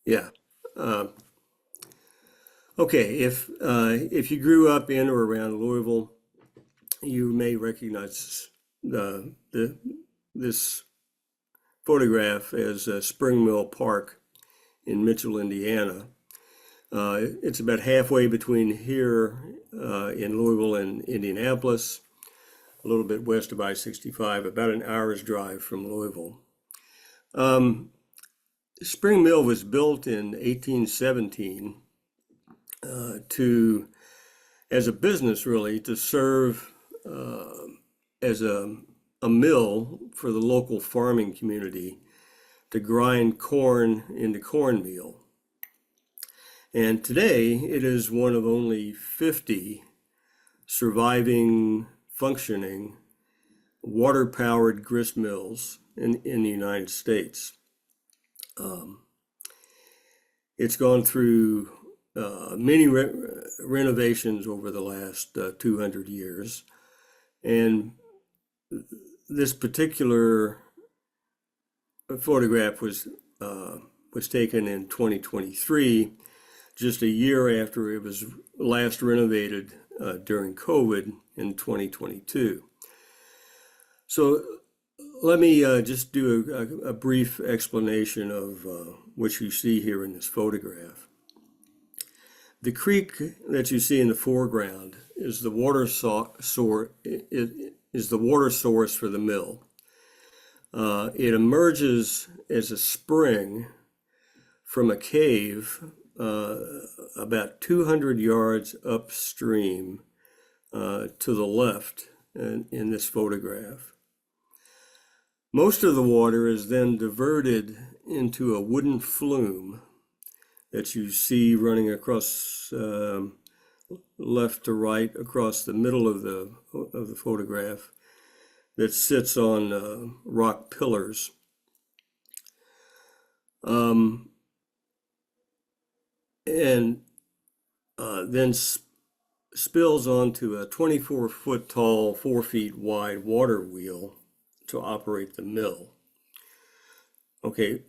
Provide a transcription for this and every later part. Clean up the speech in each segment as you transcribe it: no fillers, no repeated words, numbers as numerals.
Yeah. Uh, okay. If you grew up in or around Louisville, you may recognize the this photograph as Spring Mill Park in Mitchell, Indiana. It's about halfway between here in Louisville and Indianapolis, a little bit west of I-65, about an hour's drive from Louisville. Um, Spring Mill was built in 1817 to as a business, really, to serve as a mill for the local farming community to grind corn into cornmeal. And today it is one of only 50 surviving, functioning, water powered grist mills in the United States. Um, it's gone through many renovations over the last 200 years. And this particular photograph was taken in 2023, just a year after it was last renovated during COVID in 2022. So let me just do a brief explanation of what you see here in this photograph. The creek that you see in the foreground is the water is the water source for the mill. It emerges as a spring from a cave about 200 yards upstream to the left in this photograph. Most of the water is then diverted into a wooden flume that you see running across left to right across the middle of the photograph that sits on rock pillars. And then spills onto a 24-foot tall, 4 feet wide water wheel to operate the mill. Okay,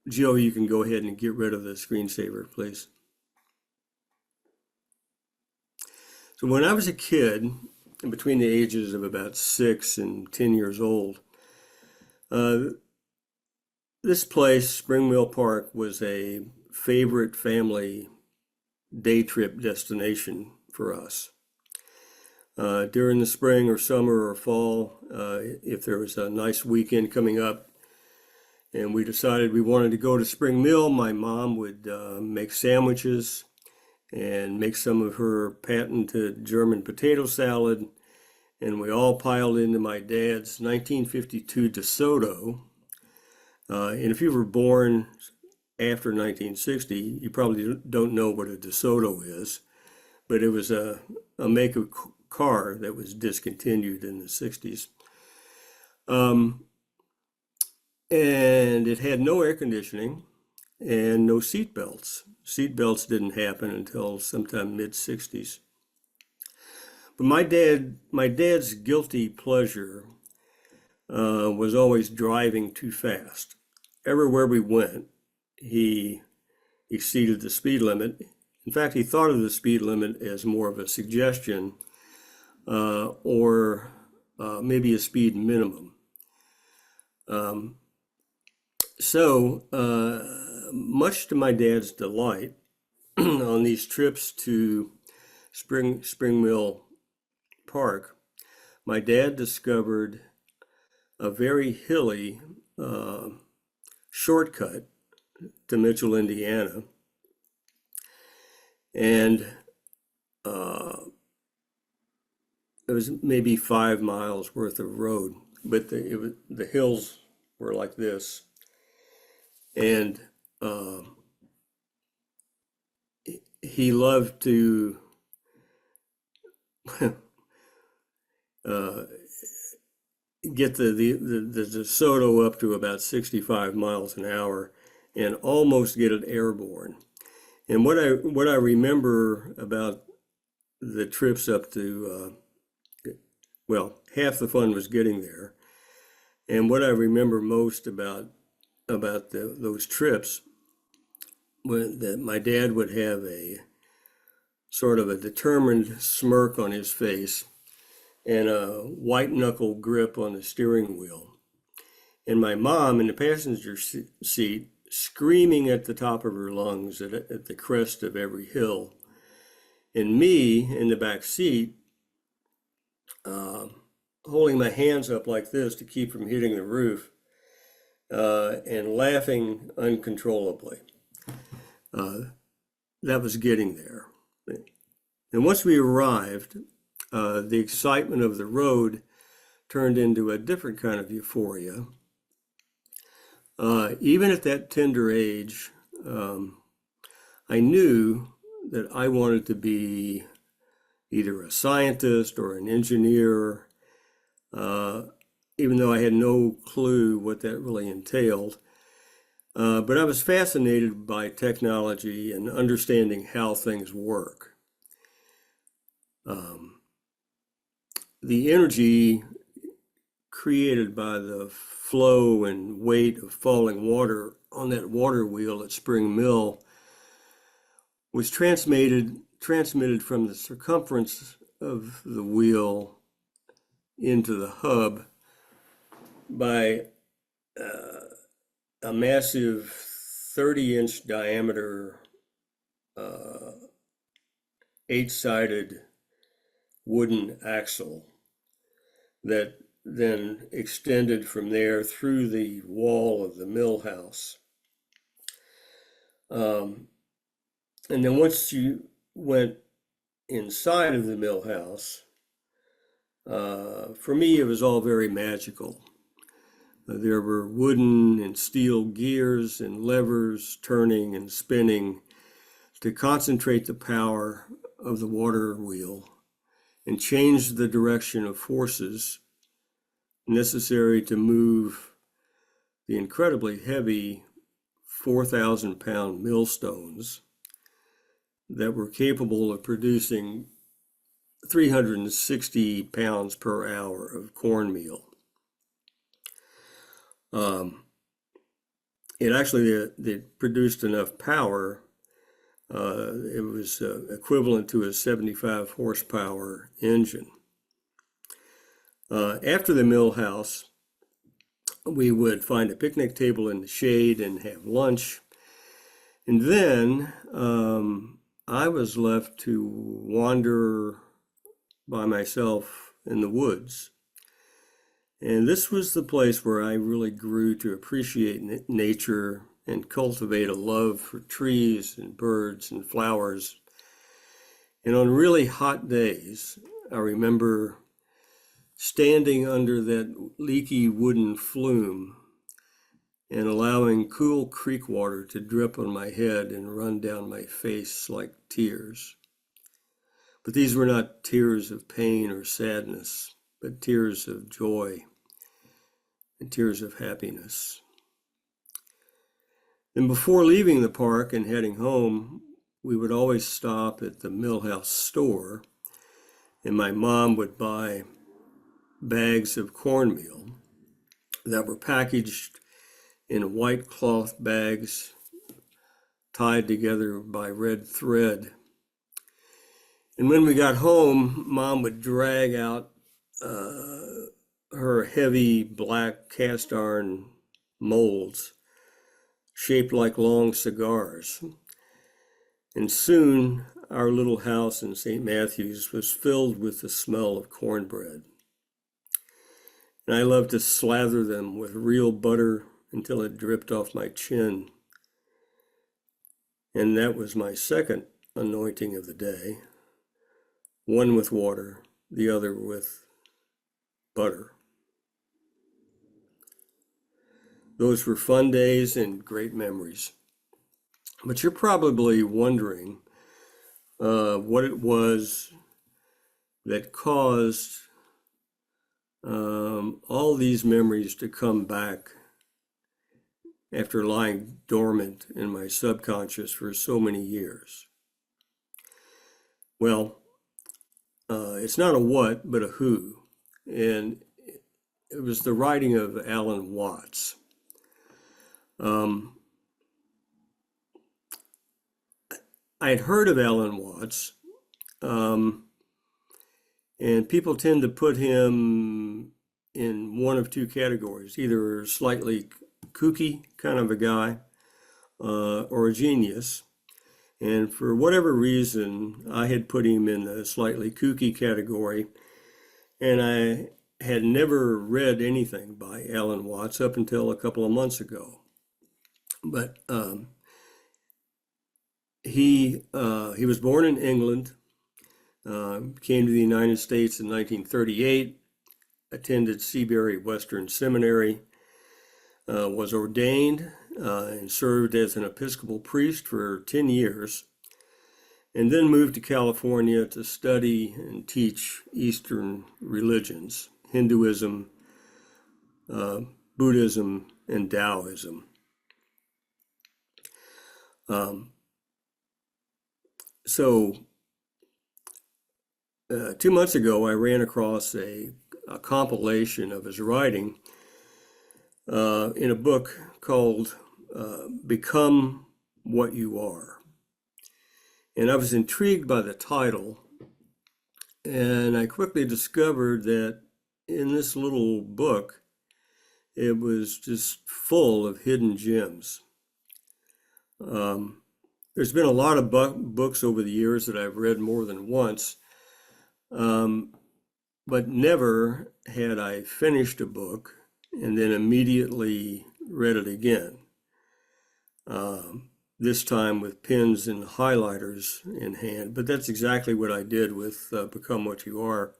Joe, you can go ahead and get rid of the screensaver, please. So when I was a kid, between the ages of about 6 and 10 years old, this place, Spring Mill Park, was a favorite family day trip destination for us. During the spring or summer or fall, if there was a nice weekend coming up and we decided we wanted to go to Spring Mill, my mom would make sandwiches and make some of her patented German potato salad, and we all piled into my dad's 1952 DeSoto. And if you were born after 1960, you probably don't know what a DeSoto is, but it was a make of car that was discontinued in the 60s. And it had no air conditioning and no seat belts. Seat belts didn't happen until sometime mid 60s. But my dad's guilty pleasure was always driving too fast. Everywhere we went, he exceeded the speed limit. In fact, he thought of the speed limit as more of a suggestion or maybe a speed minimum. So, much to my dad's delight, on these trips to Spring Mill Park, my dad discovered a very hilly shortcut to Mitchell, Indiana, and it was maybe 5 miles worth of road, but the hills were like this, and he loved to get the DeSoto up to about 65 miles an hour and almost get it airborne. And what I remember about the trips up to well, half the fun was getting there. And what I remember most about those trips that my dad would have a sort of a determined smirk on his face and a white knuckle grip on the steering wheel. And my mom in the passenger seat, screaming at the top of her lungs at the crest of every hill. And me in the back seat, holding my hands up like this to keep from hitting the roof, and laughing uncontrollably. That was getting there. And once we arrived, the excitement of the road turned into a different kind of euphoria. Even at that tender age, I knew that I wanted to be either a scientist or an engineer, even though I had no clue what that really entailed. But I was fascinated by technology and understanding how things work. The energy created by the flow and weight of falling water on that water wheel at Spring Mill was transmitted from the circumference of the wheel into the hub by a massive 30-inch diameter, 8-sided wooden axle that then extended from there through the wall of the mill house. And then once you went inside of the mill house, for me, it was all very magical. There were wooden and steel gears and levers turning and spinning to concentrate the power of the water wheel and change the direction of forces necessary to move the incredibly heavy 4,000-pound millstones that were capable of producing 360 pounds per hour of cornmeal. It actually it produced enough power. It was equivalent to a 75 horsepower engine. After the mill house, we would find a picnic table in the shade and have lunch. And then I was left to wander by myself in the woods. And this was the place where I really grew to appreciate nature and cultivate a love for trees and birds and flowers. And on really hot days, I remember standing under that leaky wooden flume and allowing cool creek water to drip on my head and run down my face like tears. But these were not tears of pain or sadness, but tears of joy and tears of happiness. And before leaving the park and heading home, we would always stop at the Millhouse store, and my mom would buy bags of cornmeal that were packaged in white cloth bags tied together by red thread. And when we got home, Mom would drag out her heavy black cast iron molds shaped like long cigars. And soon our little house in St. Matthews was filled with the smell of cornbread. And I loved to slather them with real butter until it dripped off my chin. And that was my second anointing of the day, one with water, the other with butter. Those were fun days and great memories. But you're probably wondering what it was that caused all these memories to come back after lying dormant in my subconscious for so many years. Well, it's not a what, but a who. And it was the writing of Alan Watts. I'd heard of Alan Watts, and people tend to put him in one of two categories, either slightly kooky kind of a guy or a genius. And for whatever reason, I had put him in the slightly kooky category, and I had never read anything by Alan Watts up until a couple of months ago. But he was born in England, came to the United States in 1938, attended Seabury Western Seminary, was ordained and served as an Episcopal priest for 10 years, and then moved to California to study and teach Eastern religions, Hinduism, Buddhism, and Taoism. So 2 months ago, I ran across a compilation of his writing in a book called Become What You Are. And I was intrigued by the title, and I quickly discovered that in this little book, it was just full of hidden gems. There's been a lot of books over the years that I've read more than once, but never had I finished a book and then immediately read it again. This time with pens and highlighters in hand, but that's exactly what I did with Become What You Are.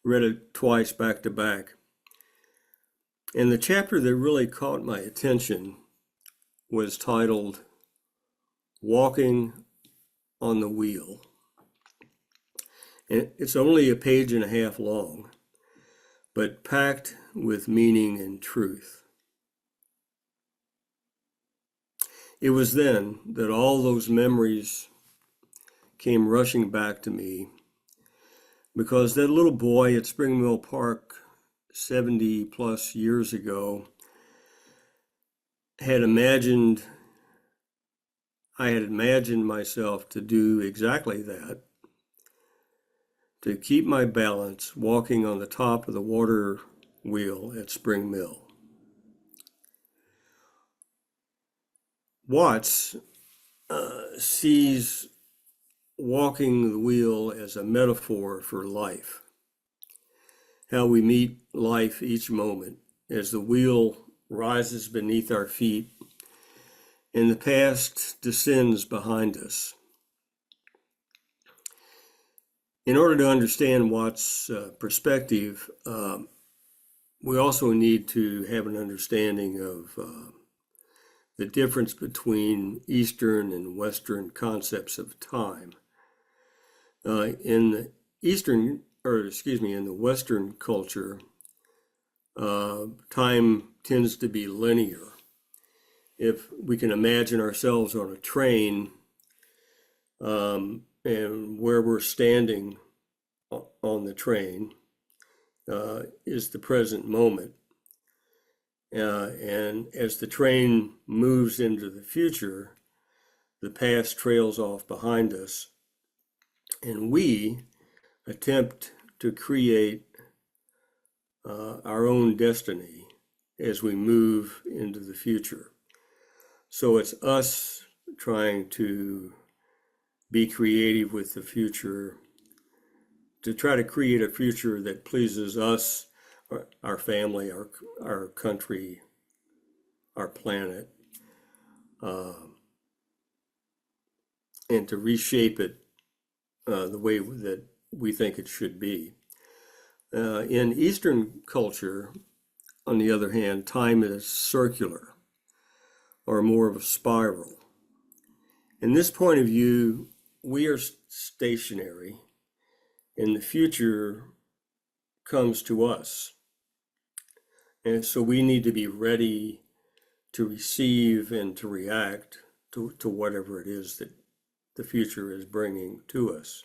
Read it twice back to back. And the chapter that really caught my attention was titled Walking on the Wheel. And it's only a page and a half long, but packed with meaning and truth. It was then that all those memories came rushing back to me, because that little boy at Spring Mill Park 70 plus years ago I had imagined myself to do exactly that, to keep my balance walking on the top of the water wheel at Spring Mill. Watts sees walking the wheel as a metaphor for life, how we meet life each moment as the wheel rises beneath our feet and the past descends behind us. In order to understand Watts' perspective, we also need to have an understanding of the difference between Eastern and Western concepts of time. In the in the Western culture, time tends to be linear. If we can imagine ourselves on a train, and where we're standing on the train is the present moment. And as the train moves into the future, the past trails off behind us, and we attempt to create our own destiny as we move into the future. So it's us trying to be creative with the future, to try to create a future that pleases us, our family, our country, our planet, and to reshape it the way that we think it should be. In Eastern culture, on the other hand, time is circular, or more of a spiral. In this point of view, we are stationary, and the future comes to us. And so we need to be ready to receive and to react to whatever it is that the future is bringing to us.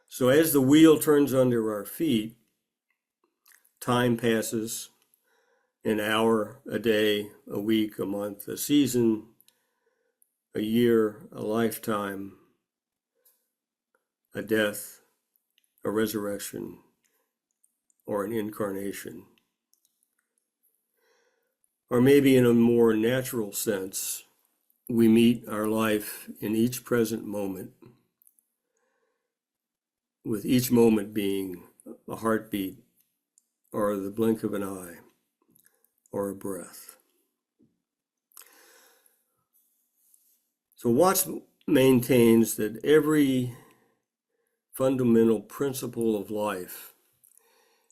So as the wheel turns under our feet, time passes, an hour, a day, a week, a month, a season, a year, a lifetime, a death, a resurrection, or an incarnation. Or maybe in a more natural sense, we meet our life in each present moment, with each moment being a heartbeat or the blink of an eye or a breath. So Watts maintains that every fundamental principle of life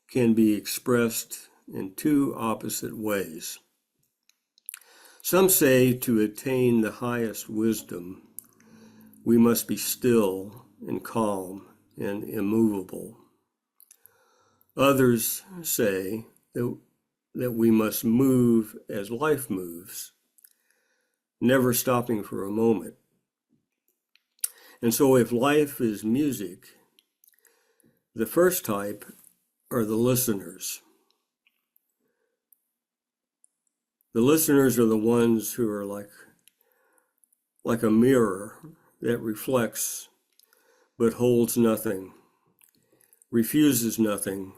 can be expressed in two opposite ways. Some say to attain the highest wisdom, we must be still and calm and immovable. Others say that we must move as life moves, never stopping for a moment. And so if life is music, the first type are the listeners. The listeners are the ones who are like a mirror that reflects but holds nothing, refuses nothing.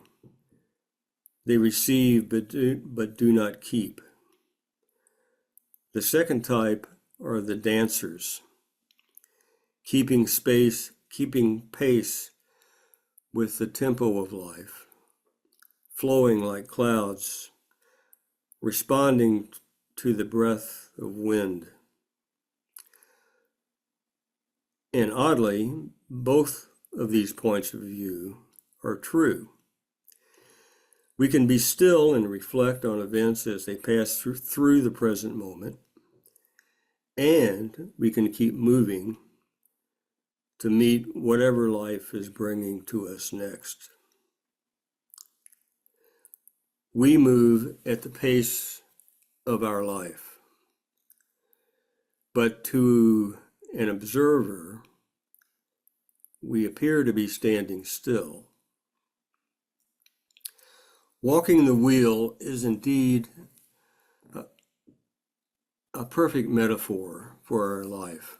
They receive but do not keep. The second type are the dancers, keeping pace with the tempo of life, flowing like clouds, responding to the breath of wind. And oddly, both of these points of view are true. We can be still and reflect on events as they pass through the present moment, and we can keep moving to meet whatever life is bringing to us next. We move at the pace of our life, but to an observer, we appear to be standing still. Walking the wheel is indeed a perfect metaphor for our life.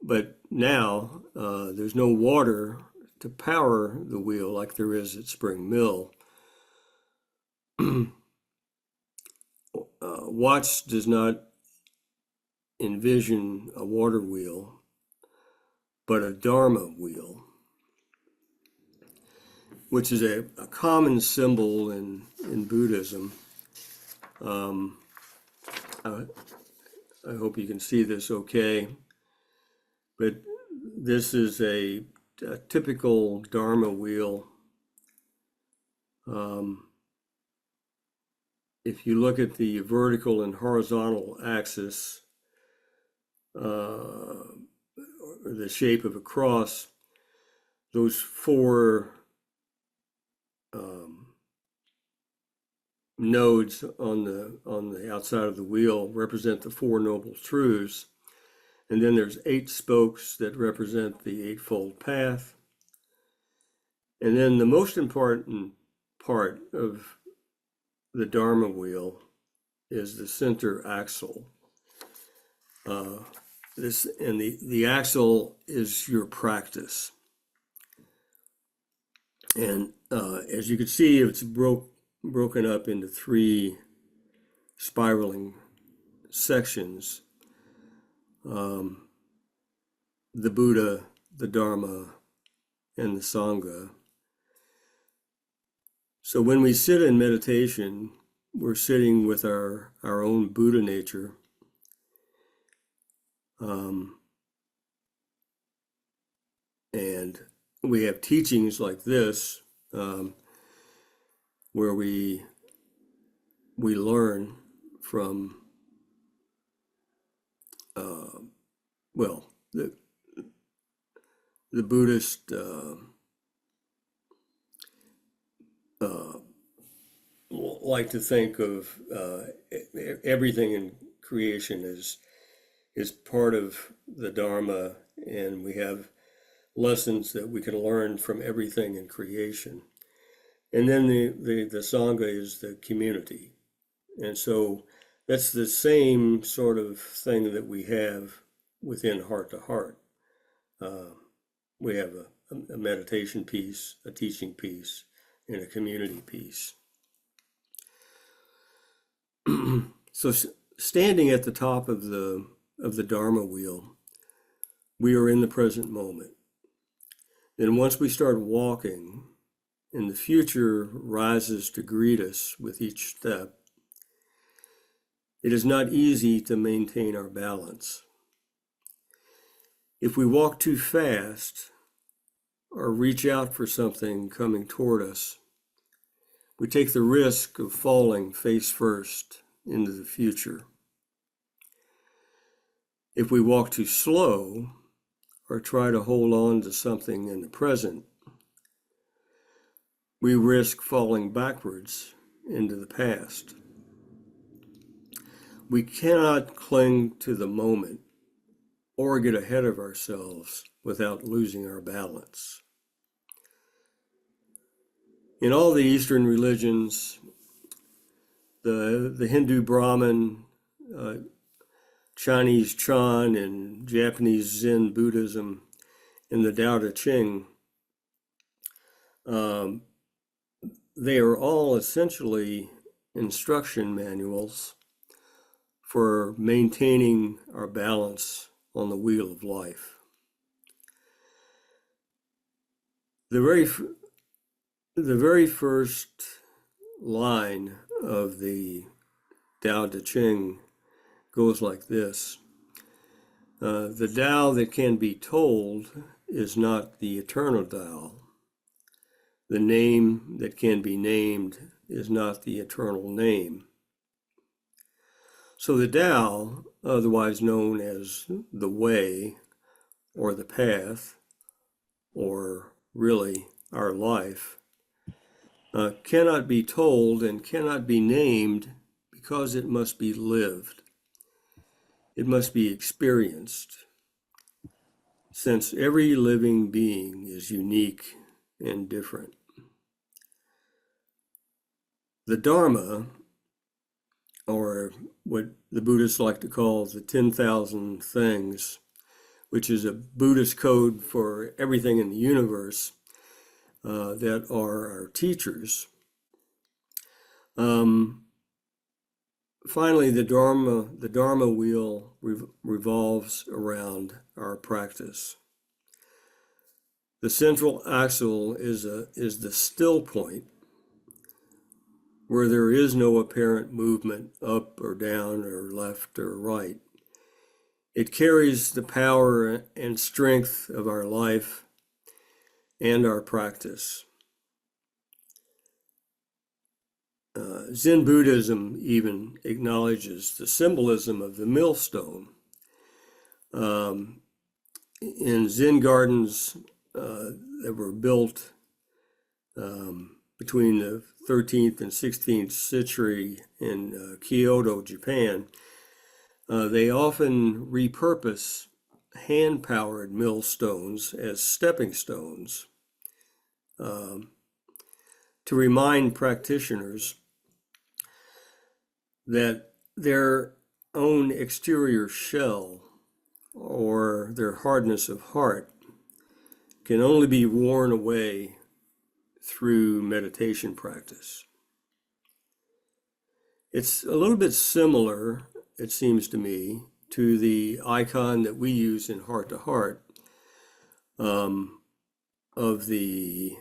But now there's no water to power the wheel like there is at Spring Mill. Watts does not envision a water wheel, but a Dharma wheel, which is a common symbol in Buddhism. I hope you can see this okay, but this is a typical Dharma wheel. If you look at the vertical and horizontal axis, or the shape of a cross, those four nodes on the outside of the wheel represent the Four Noble Truths, and then there's 8 spokes that represent the Eightfold Path, and then the most important part of the Dharma wheel is the center axle. The axle is your practice, and as you can see, it's broken up into 3 spiraling sections: the Buddha, the Dharma, and the Sangha. So when we sit in meditation, we're sitting with our own Buddha nature. And we have teachings like this, where we learn from the Buddhist like to think of everything in creation is part of the Dharma, and we have lessons that we can learn from everything in creation. And then the Sangha is the community. And so That's the same sort of thing that we have within Heart to Heart. We have a meditation piece, a teaching piece, and a community piece. So standing at the top of the Dharma wheel, we are in the present moment. Then once we start walking, and the future rises to greet us with each step, it is not easy to maintain our balance. If we walk too fast or reach out for something coming toward us, we take the risk of falling face first into the future. If we walk too slow or try to hold on to something in the present, we risk falling backwards into the past. We cannot cling to the moment or get ahead of ourselves without losing our balance. In all the Eastern religions, the Hindu Brahmin, Chinese Chan, and Japanese Zen Buddhism, and the Tao Te Ching, they are all essentially instruction manuals for maintaining our balance on the wheel of life. The very first line of the Tao Te Ching goes like this: the Tao that can be told is not the eternal Tao. The name that can be named is not the eternal name. So the Tao, otherwise known as the way or the path, or really our life, cannot be told and cannot be named because it must be lived. It must be experienced, since every living being is unique and different. The Dharma, or what the Buddhists like to call the 10,000 things, which is a Buddhist code for everything in the universe, that are our teachers. Finally, the Dharma wheel revolves around our practice. The central axle is the still point, where there is no apparent movement up or down or left or right. It carries the power and strength of our life and our practice. Zen Buddhism even acknowledges the symbolism of the millstone. In Zen gardens that were built between the 13th and 16th century in Kyoto, Japan, they often repurpose hand-powered millstones as stepping stones to remind practitioners that their own exterior shell or their hardness of heart can only be worn away through meditation practice. It's a little bit similar, it seems to me, to the icon that we use in Heart to Heart, of the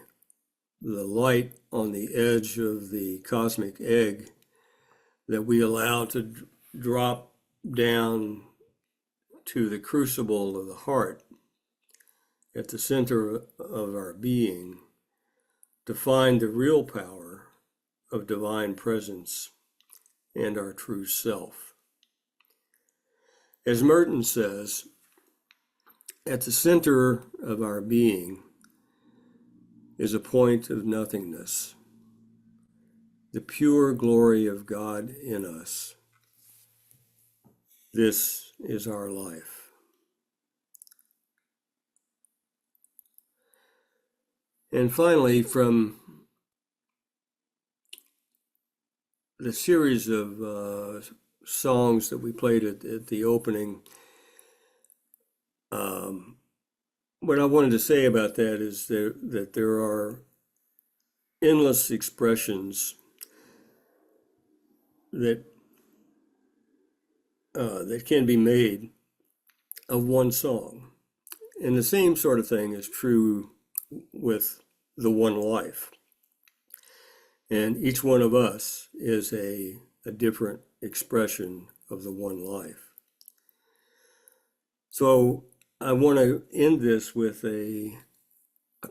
light on the edge of the cosmic egg that we allow to drop down to the crucible of the heart at the center of our being to find the real power of divine presence and our true self. As Merton says, at the center of our being is a point of nothingness, the pure glory of God in us. This is our life. And finally, from the series of songs that we played at the opening, what I wanted to say about that is that there are endless expressions that that can be made of one song. And the same sort of thing is true with the one life. And each one of us is a different expression of the one life. So I want to end this with a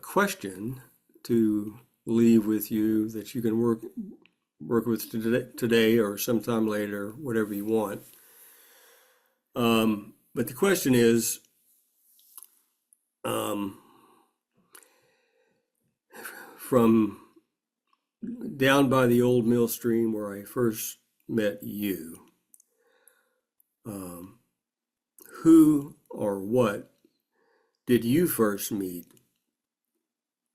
question to leave with you that you can work with today or sometime later, whatever you want. But the question is, from down by the old mill stream where I first met you, who or what did you first meet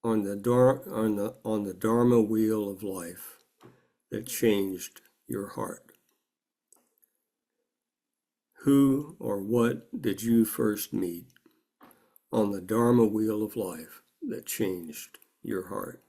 on the Dharma wheel of life that changed your heart? Who or what did you first meet on the Dharma wheel of life that changed your heart?